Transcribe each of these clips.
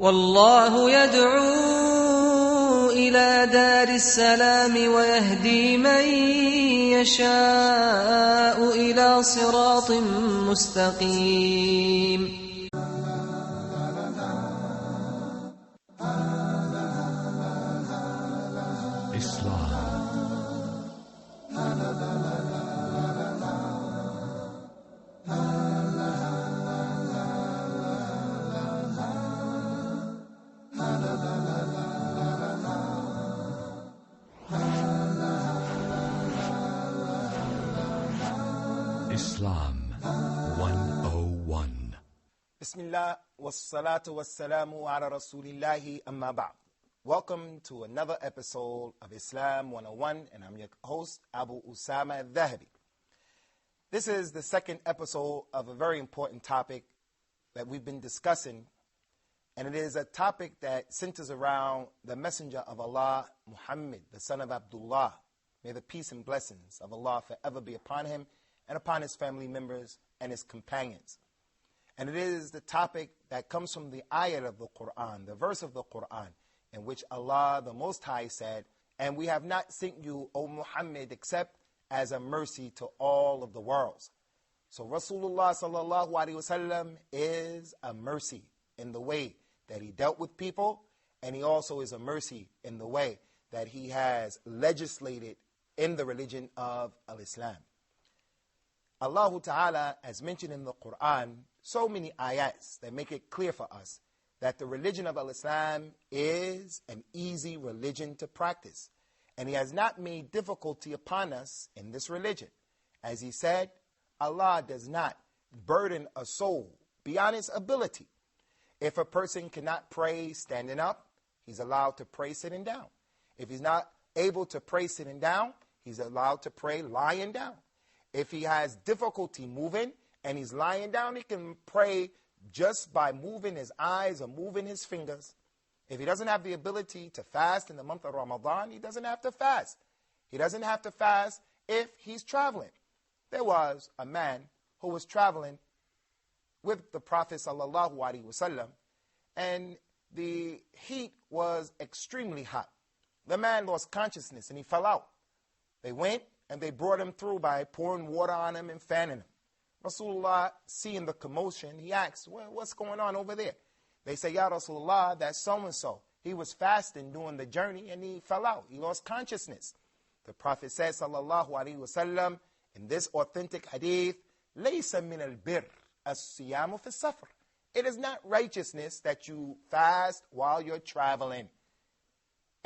والله يدعو إلى دار السلام ويهدي من يشاء إلى صراط مستقيم. Islam 101. Bismillah wassalatu wassalamu ala rasulillahi amma ba'd. Welcome to another episode of Islam 101, and I'm your host, Abu Usamah Adh Dhahabi. This is the second episode of a very important topic that we've been discussing, and it is a topic that centers around the messenger of Allah, Muhammad, the son of Abdullah. May the peace and blessings of Allah forever be upon him and upon his family members and his companions. And it is the topic that comes from the ayat of the Quran, the verse of the Quran, in which Allah the Most High said, "And we have not sent you, O Muhammad, except as a mercy to all of the worlds." So Rasulullah sallallahu alaihi wasallam is a mercy in the way that he dealt with people, and he also is a mercy in the way that he has legislated in the religion of Al-Islam. Allah Ta'ala has mentioned in the Quran so many ayats that make it clear for us that the religion of Al-Islam is an easy religion to practice. And he has not made difficulty upon us in this religion. As he said, Allah does not burden a soul beyond its ability. If a person cannot pray standing up, he's allowed to pray sitting down. If he's not able to pray sitting down, he's allowed to pray lying down. If he has difficulty moving and he's lying down, he can pray just by moving his eyes or moving his fingers. If he doesn't have the ability to fast in the month of Ramadan, he doesn't have to fast. He doesn't have to fast if he's traveling. There was a man who was traveling with the Prophet sallallahu alaihi wasallam, and the heat was extremely hot. The man lost consciousness and he fell out. They went and they brought him through by pouring water on him and fanning him. Rasulullah, seeing the commotion, he asked, "Well, what's going on over there?" They say, "Ya Rasulullah, that's so-and-so. He was fasting during the journey and he fell out. He lost consciousness." The Prophet said, sallallahu alaihi wasallam, in this authentic hadith, "Laysa min al-birr as-siyamu fi safar." It is not righteousness that you fast while you're traveling.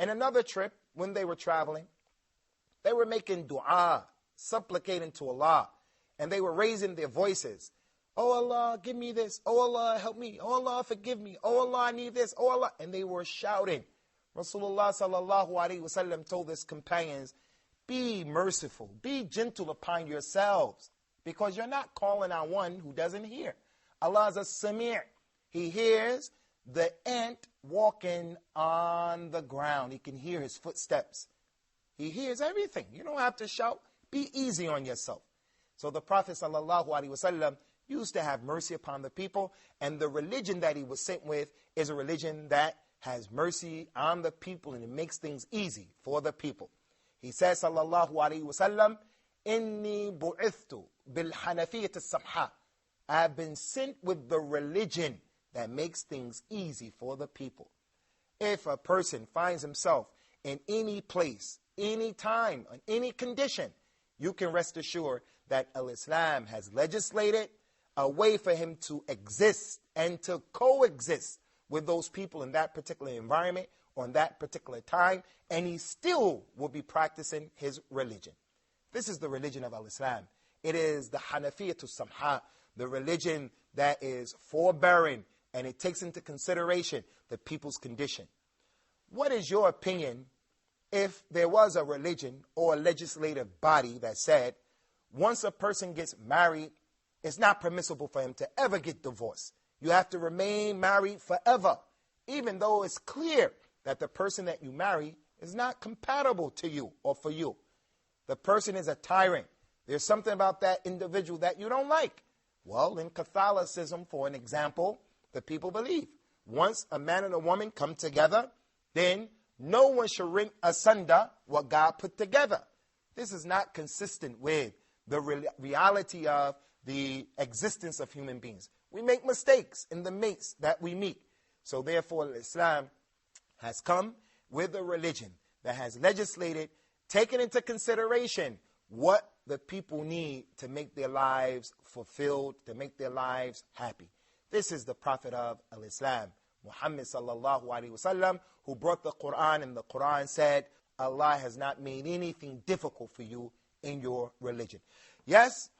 In another trip, when they were traveling, they were making dua, supplicating to Allah, and they were raising their voices. "Oh Allah, give me this. Oh Allah, help me. Oh Allah, forgive me. Oh Allah, I need this. Oh Allah." And they were shouting. Rasulullah sallallahu alaihi wasallam told his companions, "Be merciful, be gentle upon yourselves, because you're not calling on one who doesn't hear. Allah is a Sami'. He hears the ant walking on the ground. He can hear his footsteps. He hears everything. You don't have to shout. Be easy on yourself." So the Prophet sallallahu alaihi wasallam used to have mercy upon the people, and the religion that he was sent with is a religion that has mercy on the people, and it makes things easy for the people. He says, sallallahu alaihi wasallam, "Inni bu'ithtu bil hanafiyyat as-samha." I have been sent with the religion that makes things easy for the people. If a person finds himself in any place, any time, in any condition, you can rest assured that Al-Islam has legislated a way for him to exist and to coexist with those people in that particular environment or in that particular time, and he still will be practicing his religion. This is the religion of Al-Islam. It is the Hanafiyyah Samha, the religion that is forbearing, and it takes into consideration the people's condition. What is your opinion if there was a religion or a legislative body that said, once a person gets married, it's not permissible for him to ever get divorced? You have to remain married forever, even though it's clear that the person that you marry is not compatible to you or for you. The person is a tyrant. There's something about that individual that you don't like. Well, in Catholicism, for an example, the people believe once a man and a woman come together, then no one should wring asunder what God put together. This is not consistent with the reality of the existence of human beings. We make mistakes in the mates that we meet. So therefore, Islam has come with a religion that has legislated, taken into consideration what the people need to make their lives fulfilled, to make their lives happy. This is the Prophet of Islam, Muhammad sallallahu alaihi wasallam, who brought the Quran, and the Quran said, Allah has not made anything difficult for you in your religion. Yes,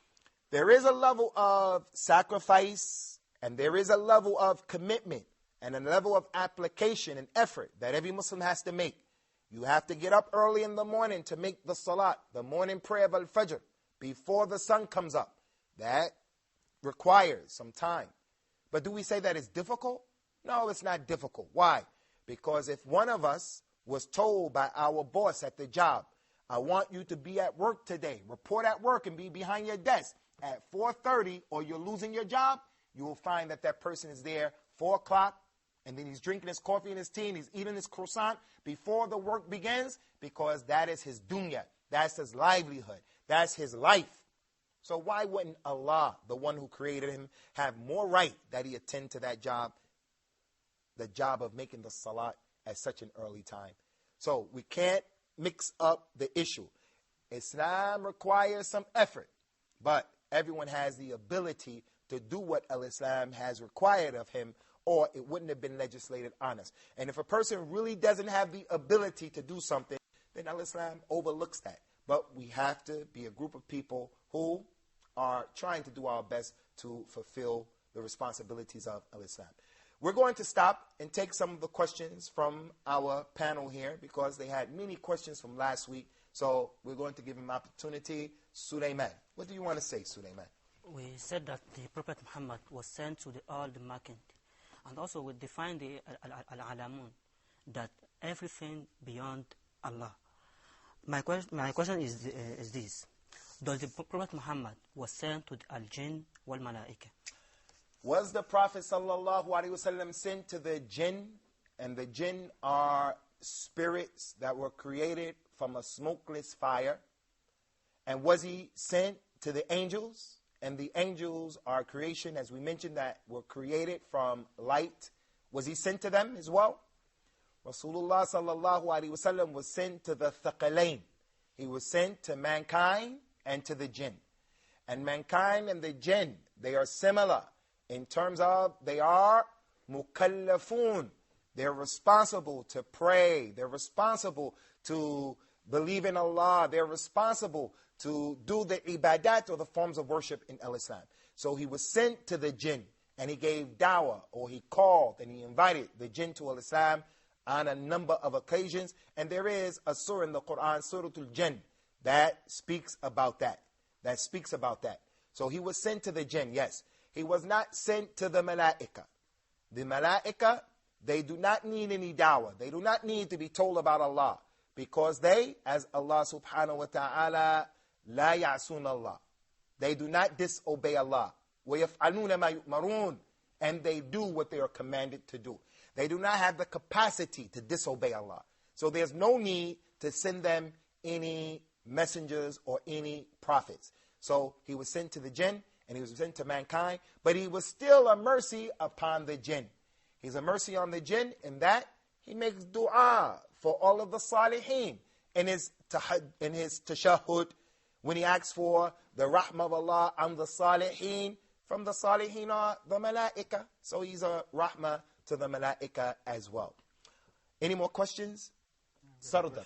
there is a level of sacrifice, and there is a level of commitment, and a level of application and effort that every Muslim has to make. You have to get up early in the morning to make the salat, the morning prayer of al-fajr, before the sun comes up. That requires some time. But do we say that it's difficult? No, it's not difficult. Why? Because if one of us was told by our boss at the job, I want you to be at work today, report at work and be behind your desk at 4:30 or you're losing your job, you will find that that person is there 4 o'clock, and then he's drinking his coffee and his tea and he's eating his croissant before the work begins, because that is his dunya, that's his livelihood, that's his life. So why wouldn't Allah, the one who created him, have more right that he attend to that job, the job of making the salat at such an early time? So we can't mix up the issue. Islam requires some effort, but everyone has the ability to do what Islam has required of him, or it wouldn't have been legislated on us. And if a person really doesn't have the ability to do something, then Islam overlooks that. But we have to be a group of people who are trying to do our best to fulfill the responsibilities of Islam. We're going to stop and take some of the questions from our panel here, because they had many questions from last week. So we're going to give them an opportunity. Sulaiman, what do you want to say, Sulaiman? We said that the Prophet Muhammad was sent to all the Makkah, and also we defined the al-alamun, that everything beyond Allah. My question is this: does the Prophet Muhammad was sent to the al-jinn wal malaika? Was the Prophet sallallahu alaihi wasallam sent to the jinn? And the jinn are spirits that were created from a smokeless fire. And was he sent to the angels? And the angels are creation, as we mentioned, that were created from light. Was he sent to them as well? Rasulullah sallallahu alaihi wasallam was sent to the thaqalain. He was sent to mankind and to the jinn. And mankind and the jinn, they are similar in terms of they are mukallafun. They're responsible to pray. They're responsible to believe in Allah. They're responsible to do the ibadat, or the forms of worship in Islam. So he was sent to the jinn, and he gave dawah, or he called and he invited the jinn to Islam on a number of occasions. And there is a surah in the Quran, Surah Al-Jinn, that speaks about that. So he was sent to the jinn, yes. He was not sent to the malaika. The malaika, they do not need any dawah. They do not need to be told about Allah, because they, as Allah subhanahu wa ta'ala, la ya'sun Allah. They do not disobey Allah. وَيَفْعَلُونَ مَا يُؤْمَرُونَ. And they do what they are commanded to do. They do not have the capacity to disobey Allah. So there's no need to send them any messengers or any prophets. So he was sent to the jinn, and he was sent to mankind, but he was still a mercy upon the jinn. He's a mercy on the jinn in that he makes dua for all of the salihin in his tashahhud, when he asks for the rahmah of Allah on the salihin. From the salihin are the malaika. So he's a rahmah to the malaika as well. Any more questions? Sarda.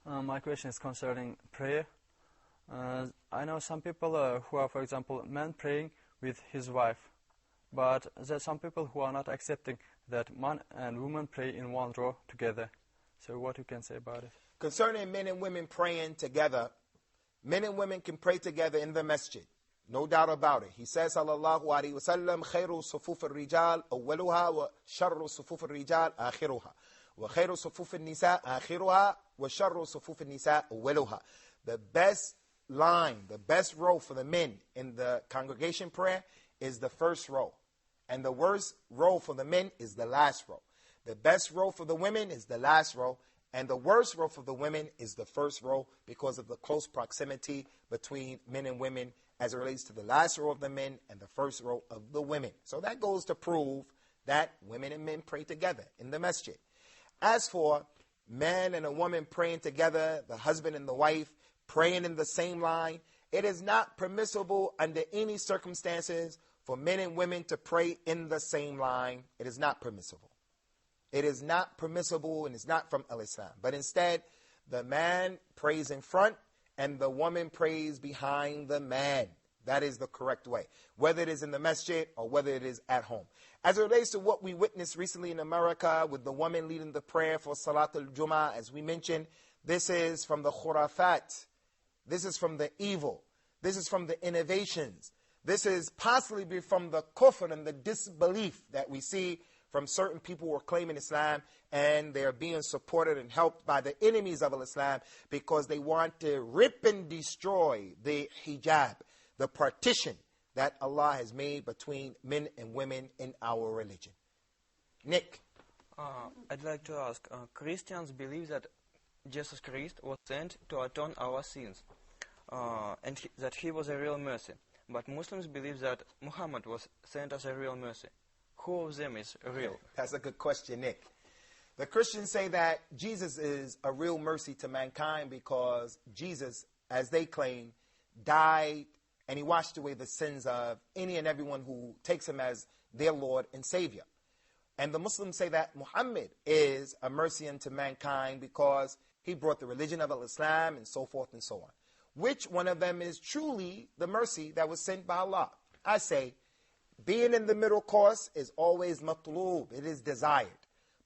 My question is concerning prayer. I know some people who are, for example, man praying with his wife, but there are some people who are not accepting that man and woman pray in one row together. So what you can say about it? Concerning men and women praying together, men and women can pray together in the masjid. No doubt about it. He says, sallallahu alaihi wasallam, khairu sufuf al-rijal awwaluha wa sharru sufuf al-rijal akhiruha. Wa khairu sufuf al-nisa akhiruha wa sharru sufuf al-nisa awwaluha. The best line, the best row for the men in the congregation prayer is the first row. And the worst row for the men is the last row. The best row for the women is the last row. And the worst row for the women is the first row because of the close proximity between men and women as it relates to the last row of the men and the first row of the women. So that goes to prove that women and men pray together in the masjid. As for man and a woman praying together, the husband and the wife praying in the same line, it is not permissible under any circumstances for men and women to pray in the same line. It is not permissible. It is not permissible, and it's not from al-Islam. But instead, the man prays in front and the woman prays behind the man. That is the correct way, whether it is in the masjid or whether it is at home. As it relates to what we witnessed recently in America with the woman leading the prayer for Salat al-Jum'ah, as we mentioned, this is from the khurafat. This is from the evil. This is from the innovations. This is possibly from the kufr and the disbelief that we see from certain people who are claiming Islam, and they are being supported and helped by the enemies of Islam because they want to rip and destroy the hijab, the partition that Allah has made between men and women in our religion. Nick. I'd like to ask, Christians believe that Jesus Christ was sent to atone our sins, and that he was a real mercy. But Muslims believe that Muhammad was sent as a real mercy. Who of them is real? That's a good question, Nick. The Christians say that Jesus is a real mercy to mankind because Jesus, as they claim, died and he washed away the sins of any and everyone who takes him as their Lord and Savior. And the Muslims say that Muhammad is a mercy unto mankind because he brought the religion of Islam and so forth and so on. Which one of them is truly the mercy that was sent by Allah? I say, being in the middle course is always matloob. It is desired.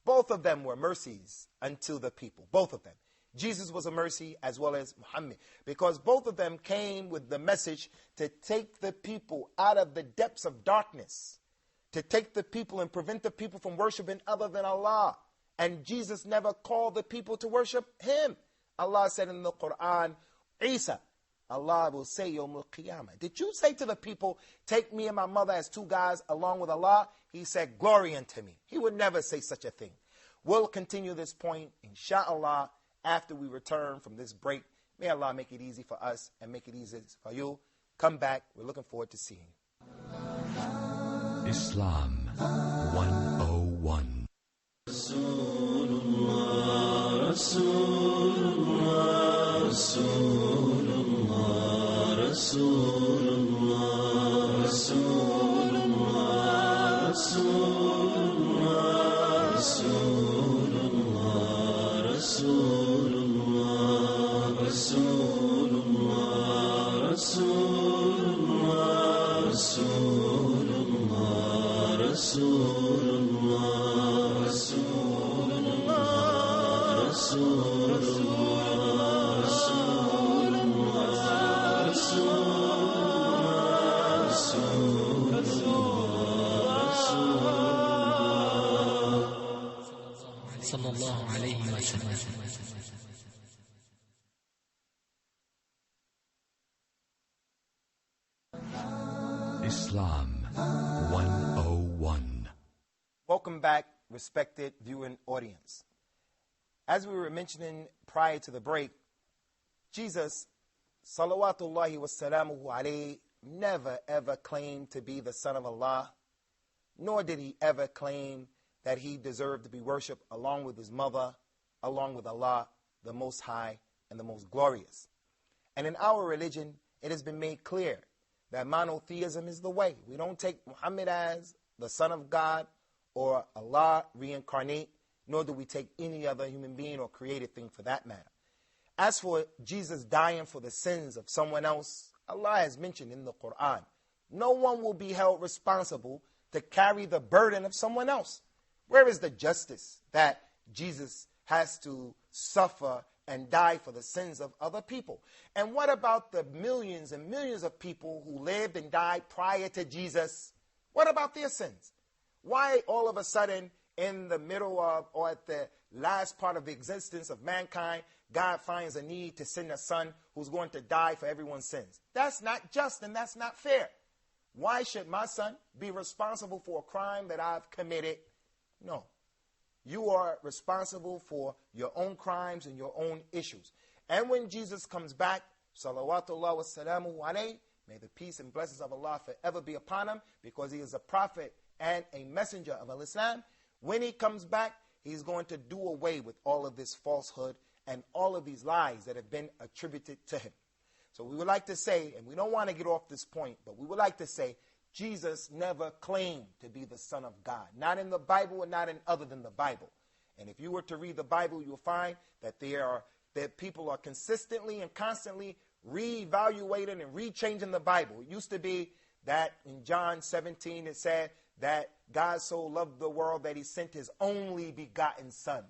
Both of them were mercies unto the people. Both of them. Jesus was a mercy as well as Muhammad. Because both of them came with the message to take the people out of the depths of darkness. To take the people and prevent the people from worshiping other than Allah. And Jesus never called the people to worship him. Allah said in the Quran, Isa, Allah will say, Yawm al-Qiyamah, did you say to the people, take me and my mother as two guys along with Allah? He said, glory unto me. He would never say such a thing. We'll continue this point, inshallah, after we return from this break. May Allah make it easy for us and make it easy for you. Come back. We're looking forward to seeing you. Islam 101. Rasulullah, Rasulullah, Rasulullah, Rasulullah, Rasulullah, Rasulullah, Rasulullah, Rasulullah, Rasulullah, Rasulullah, Rasulullah, Rasulullah, sallallahu alayhi wa sallam. Islam 101. Welcome back, respected viewing audience. As we were mentioning prior to the break, Jesus, salawatullahi wassalamuhu alayhi, never ever claimed to be the Son of Allah, nor did he ever claim that he deserved to be worshipped along with his mother, along with Allah, the Most High and the Most Glorious. And in our religion, it has been made clear that monotheism is the way. We don't take Muhammad as the Son of God or Allah reincarnate, nor do we take any other human being or created thing for that matter. As for Jesus dying for the sins of someone else, Allah has mentioned in the Quran, no one will be held responsible to carry the burden of someone else. Where is the justice that Jesus has to suffer and die for the sins of other people? And what about the millions and millions of people who lived and died prior to Jesus? What about their sins? Why all of a sudden in the middle of or at the last part of the existence of mankind, God finds a need to send a son who's going to die for everyone's sins? That's not just and that's not fair. Why should my son be responsible for a crime that I've committed? No. You are responsible for your own crimes and your own issues. And when Jesus comes back, salawatullah wa salamu alayhi, may the peace and blessings of Allah forever be upon him, because he is a prophet and a messenger of Islam. When he comes back, he's going to do away with all of this falsehood and all of these lies that have been attributed to him. So we would like to say, and we don't want to get off this point, but we would like to say, Jesus never claimed to be the Son of God. Not in the Bible and not in other than the Bible. And if you were to read the Bible, you'll find that that people are consistently and constantly reevaluating and rechanging the Bible. It used to be that in John 17 it said that God so loved the world that he sent his only begotten Son.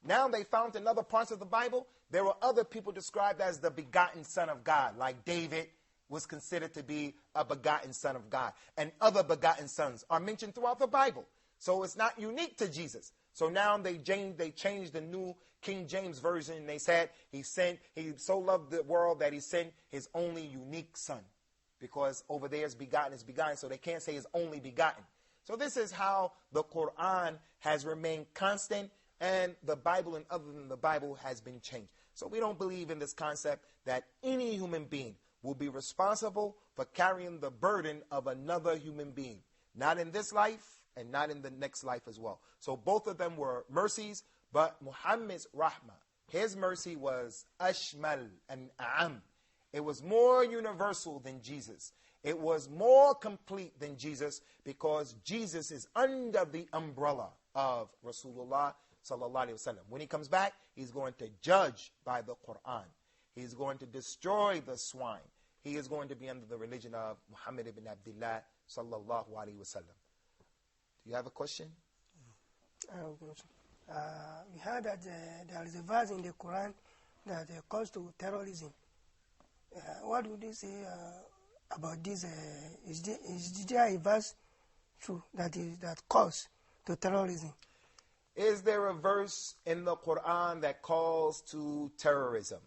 Now they found in other parts of the Bible, there were other people described as the begotten Son of God, like David was considered to be a begotten Son of God. And other begotten sons are mentioned throughout the Bible. So it's not unique to Jesus. So now they changed the New King James Version. They said he so loved the world that he sent his only unique Son. Because over there is begotten, so they can't say his only begotten. So this is how the Quran has remained constant, and the Bible and other than the Bible has been changed. So we don't believe in this concept that any human being will be responsible for carrying the burden of another human being. Not in this life and not in the next life as well. So both of them were mercies, but Muhammad's rahmah, his mercy was ashmal and a'am. It was more universal than Jesus. It was more complete than Jesus, because Jesus is under the umbrella of Rasulullah sallallahu alaihi wasallam. When he comes back, he's going to judge by the Quran. He's going to destroy the swine. He is going to be under the religion of Muhammad ibn Abdullah sallallahu alaihi wasallam. Do you have a question? We heard that there is a verse in the Quran that calls to terrorism. What would you say about this? Is there a verse true that calls to terrorism? Is there a verse in the Quran that calls to terrorism?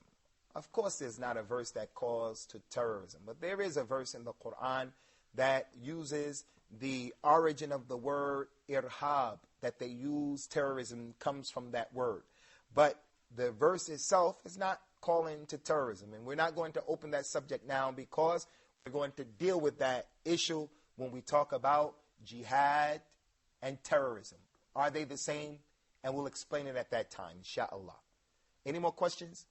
Of course there's not a verse that calls to terrorism, but there is a verse in the Quran that uses the origin of the word irhab, that they use terrorism comes from that word. But the verse itself is not calling to terrorism, and we're not going to open that subject now, because we're going to deal with that issue when we talk about jihad and terrorism. Are they the same? And we'll explain it at that time, inshallah. Any more questions?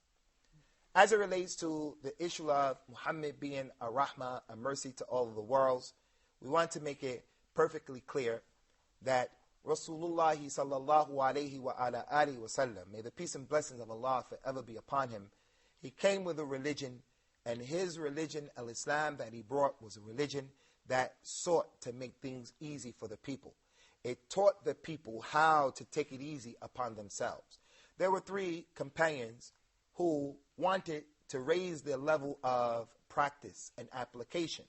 As it relates to the issue of Muhammad being a rahmah, a mercy to all of the worlds, we want to make it perfectly clear that Rasulullah sallallahu alayhi wa ala alihi wa sallam, may the peace and blessings of Allah forever be upon him, he came with a religion, and his religion, al-Islam, that he brought was a religion that sought to make things easy for the people. It taught the people how to take it easy upon themselves. There were 3 companions who wanted to raise their level of practice and application.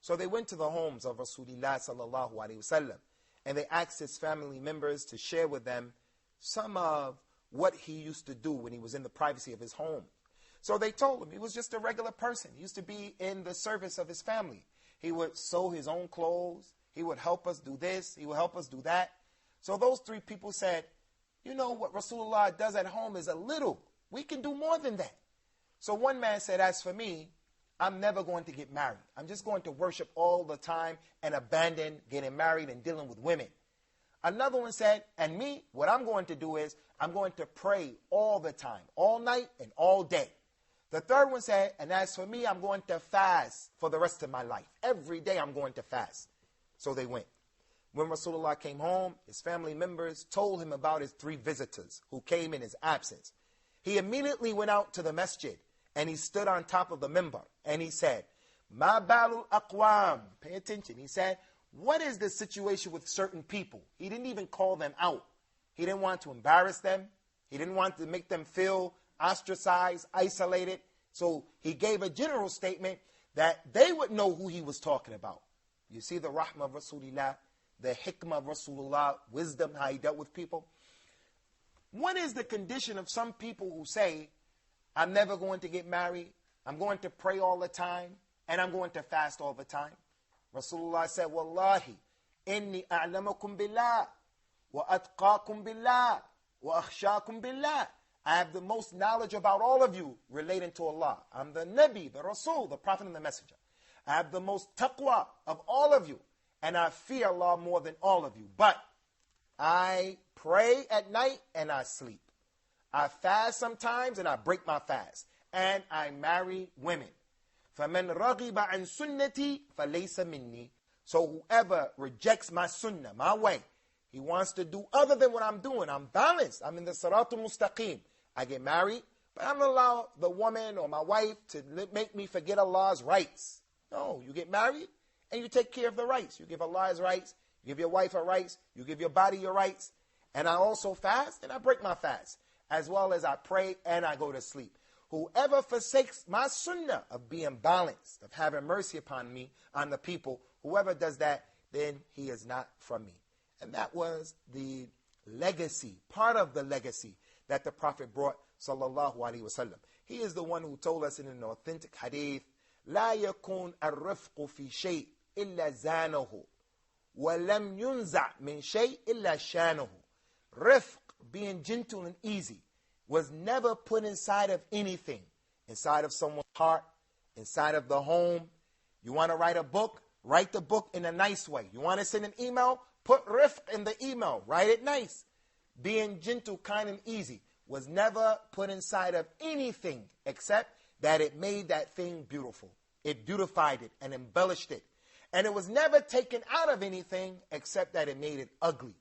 So they went to the homes of Rasulullah sallallahu alaihi wasallam, and they asked his family members to share with them some of what he used to do when he was in the privacy of his home. So they told him he was just a regular person. He used to be in the service of his family. He would sew his own clothes. He would help us do this. He would help us do that. So those 3 people said, you know, what Rasulullah does at home is a little. We can do more than that. So one man said, as for me, I'm never going to get married. I'm just going to worship all the time and abandon getting married and dealing with women. Another one said, and me, what I'm going to do is I'm going to pray all the time, all night and all day. The third one said, and as for me, I'm going to fast for the rest of my life. Every day I'm going to fast. So they went. When Rasulullah came home, his family members told him about his 3 visitors who came in his absence. He immediately went out to the masjid, and he stood on top of the minbar, and he said, Ma balul aqwam. Pay attention. He said, what is the situation with certain people? He didn't even call them out. He didn't want to embarrass them. He didn't want to make them feel ostracized, isolated. So he gave a general statement that they would know who he was talking about. You see the rahmah of Rasulullah, the hikmah of Rasulullah, wisdom, how he dealt with people. What is the condition of some people who say, I'm never going to get married, I'm going to pray all the time, and I'm going to fast all the time? Rasulullah said, Wallahi, inni a'lamakum billah, wa atqakum billah, wa akhshakum billah. I have the most knowledge about all of you relating to Allah. I'm the Nabi, the Rasul, the Prophet and the Messenger. I have the most taqwa of all of you, and I fear Allah more than all of you. But I pray at night and I sleep. I fast sometimes and I break my fast. And I marry women. فَمَنْ رَغِبَ عَنْ سُنَّتِي فَلَيْسَ مِنِّي. So whoever rejects my sunnah, my way, he wants to do other than what I'm doing. I'm balanced. I'm in the siratul mustaqim. I get married, but I don't allow the woman or my wife to make me forget Allah's rights. No, you get married and you take care of the rights. You give Allah His rights. You give your wife her rights. You give your body your rights. And I also fast and I break my fast. As well as I pray and I go to sleep. Whoever forsakes my sunnah of being balanced, of having mercy upon me, on the people, whoever does that, then he is not from me. And that was the legacy, part of the legacy that the Prophet brought, sallallahu alaihi wasallam. He is the one who told us in an authentic hadith, لا يكون الرفق في شيء إلا زانه ولم ينزع من شيء إلا شانه. Rifq, being gentle and easy, was never put inside of anything. Inside of someone's heart, inside of the home. You want to write a book? Write the book in a nice way. You want to send an email? Put rifq in the email. Write it nice. Being gentle, kind, and easy was never put inside of anything except that it made that thing beautiful. It beautified it and embellished it. And it was never taken out of anything except that it made it ugly.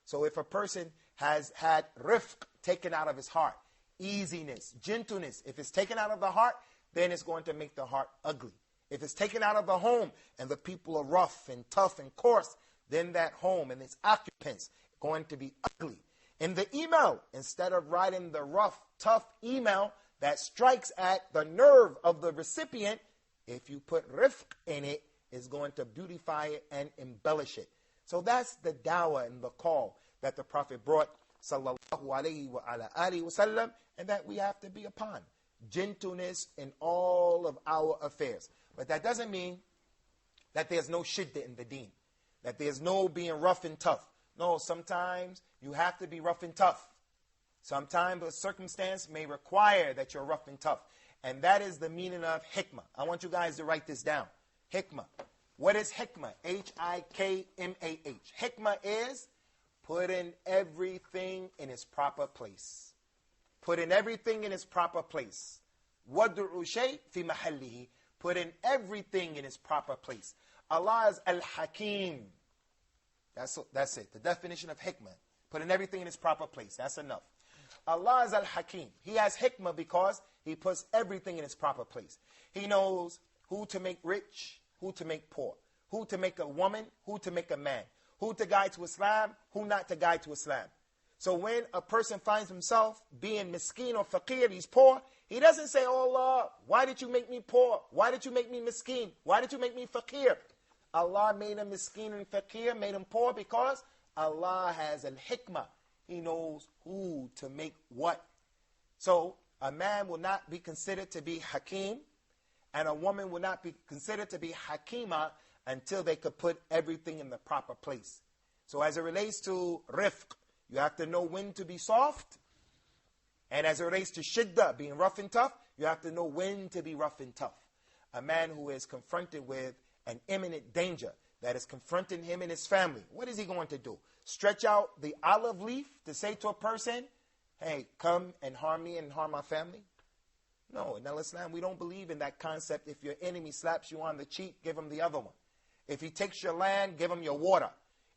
So if a person has had rifq taken out of his heart, easiness, gentleness, if it's taken out of the heart, then it's going to make the heart ugly. If it's taken out of the home and the people are rough and tough and coarse, then that home and its occupants are going to be ugly. In the email, instead of writing the rough, tough email that strikes at the nerve of the recipient, if you put rifq in it, it's going to beautify it and embellish it. So that's the dawah and the call that the Prophet brought, sallallahu alayhi wa ala alihi wa sallam, and that we have to be upon. Gentleness in all of our affairs. But that doesn't mean that there's no shiddah in the deen, that there's no being rough and tough. No, sometimes you have to be rough and tough. Sometimes a circumstance may require that you're rough and tough. And that is the meaning of hikmah. I want you guys to write this down. Hikmah. What is hikmah? H-I-K-M-A-H. Hikmah is putting everything in its proper place. Putting everything in its proper place. Wad'u shay fi mahallihi. Putting everything in its proper place. Allah is al-Hakim. That's it. The definition of hikmah. Putting everything in its proper place. That's enough. Allah is al-Hakim. He has hikmah because He puts everything in its proper place. He knows who to make rich, who to make poor, who to make a woman, who to make a man, who to guide to Islam, who not to guide to Islam. So when a person finds himself being miskeen or faqir, he's poor, he doesn't say, oh Allah, why did you make me poor? Why did you make me miskeen? Why did you make me faqir? Allah made him miskeen and faqir, made him poor because Allah has al-hikmah. He knows who to make what. So a man will not be considered to be hakim, and a woman will not be considered to be hakima until they could put everything in the proper place. So as it relates to rifq, you have to know when to be soft. And as it relates to shiddah, being rough and tough, you have to know when to be rough and tough. A man who is confronted with an imminent danger that is confronting him and his family, what is he going to do? Stretch out the olive leaf to say to a person, hey, come and harm me and harm my family? No, in Islam, we don't believe in that concept. If your enemy slaps you on the cheek, give him the other one. If he takes your land, give him your water.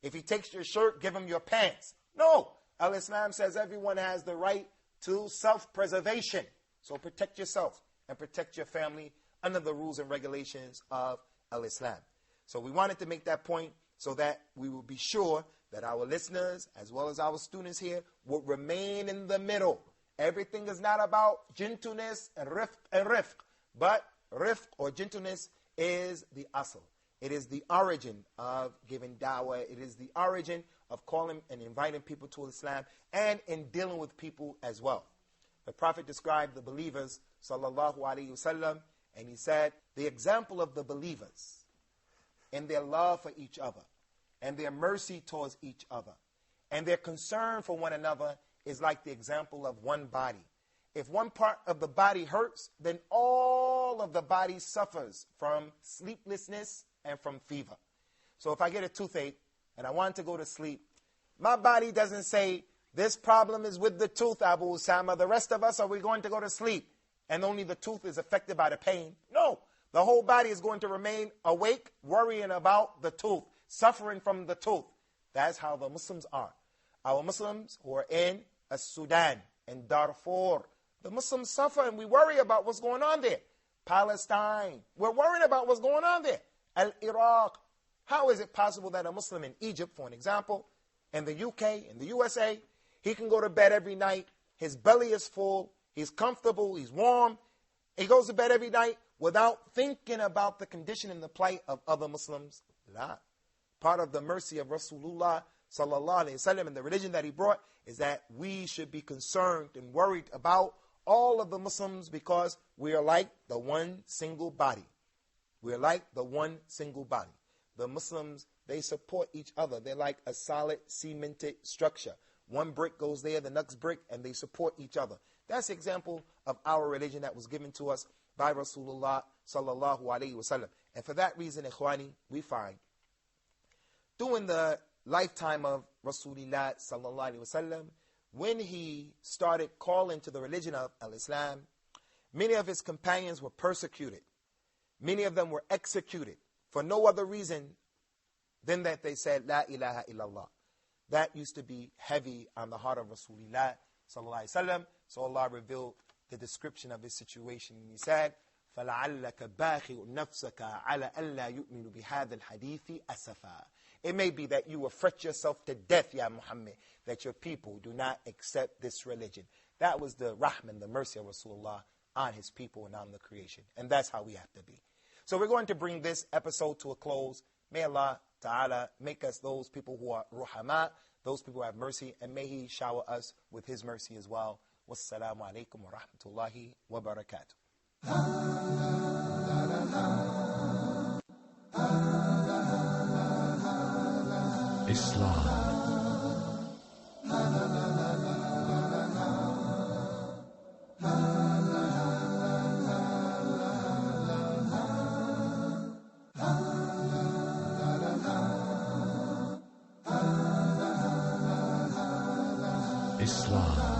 If he takes your shirt, give him your pants. No, Al-Islam says everyone has the right to self-preservation. So protect yourself and protect your family under the rules and regulations of Al-Islam. So we wanted to make that point so that we will be sure that our listeners, as well as our students here, will remain in the middle. Everything is not about gentleness and rifq, but rifq or gentleness is the asl. It is the origin of giving da'wah. It is the origin of calling and inviting people to Islam and in dealing with people as well. The Prophet described the believers, sallallahu alaihi wasallam, and he said, the example of the believers in their love for each other and their mercy towards each other and their concern for one another is like the example of one body. If one part of the body hurts, then all of the body suffers from sleeplessness and from fever. So if I get a toothache and I want to go to sleep, my body doesn't say, this problem is with the tooth, Abu Usamah. The rest of us, are we going to go to sleep? And only the tooth is affected by the pain. No, the whole body is going to remain awake, worrying about the tooth, suffering from the tooth. That's how the Muslims are. Our Muslims who are in Sudan, in Darfur, the Muslims suffer and we worry about what's going on there. Palestine, we're worried about what's going on there. Iraq, how is it possible that a Muslim in Egypt, for an example, in the UK, in the USA, he can go to bed every night, his belly is full, he's comfortable, he's warm, he goes to bed every night without thinking about the condition and the plight of other Muslims? La. Part of the mercy of Rasulullah sallallahu alaihi wasallam and the religion that he brought is that we should be concerned and worried about all of the Muslims because we are like the one single body. We are like the one single body. The Muslims, they support each other. They're like a solid cemented structure. One brick goes there, the next brick, and they support each other. That's the example of our religion that was given to us by Rasulullah sallallahu alaihi wasallam. And for that reason, ikhwani, we find during the lifetime of Rasulullah sallallahu alaihi wasallam, when he started calling to the religion of Islam, many of his companions were persecuted. Many of them were executed for no other reason than that they said, La ilaha illallah. That used to be heavy on the heart of Rasulullah sallallahu alaihi wasallam. So Allah revealed the description of his situation. And he said, فَلَعَلَّكَ بَاخِعُ نَفْسَكَ عَلَى أَلَّا يُؤْمِنُ بِهَذَا الْحَدِيثِ أَسَفًا. It may be that you will fret yourself to death, Ya Muhammad, that your people do not accept this religion. That was the rahman, the mercy of Rasulullah on his people and on the creation. And that's how we have to be. So we're going to bring this episode to a close. May Allah Ta'ala make us those people who are ruhama, those people who have mercy, and may He shower us with His mercy as well. Wassalamu alaikum wa rahmatullahi wa barakatuh. Islam. Islam.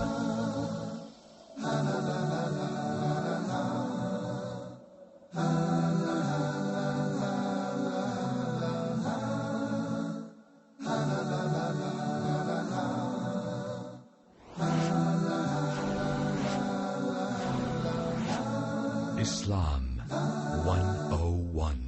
Islam 101.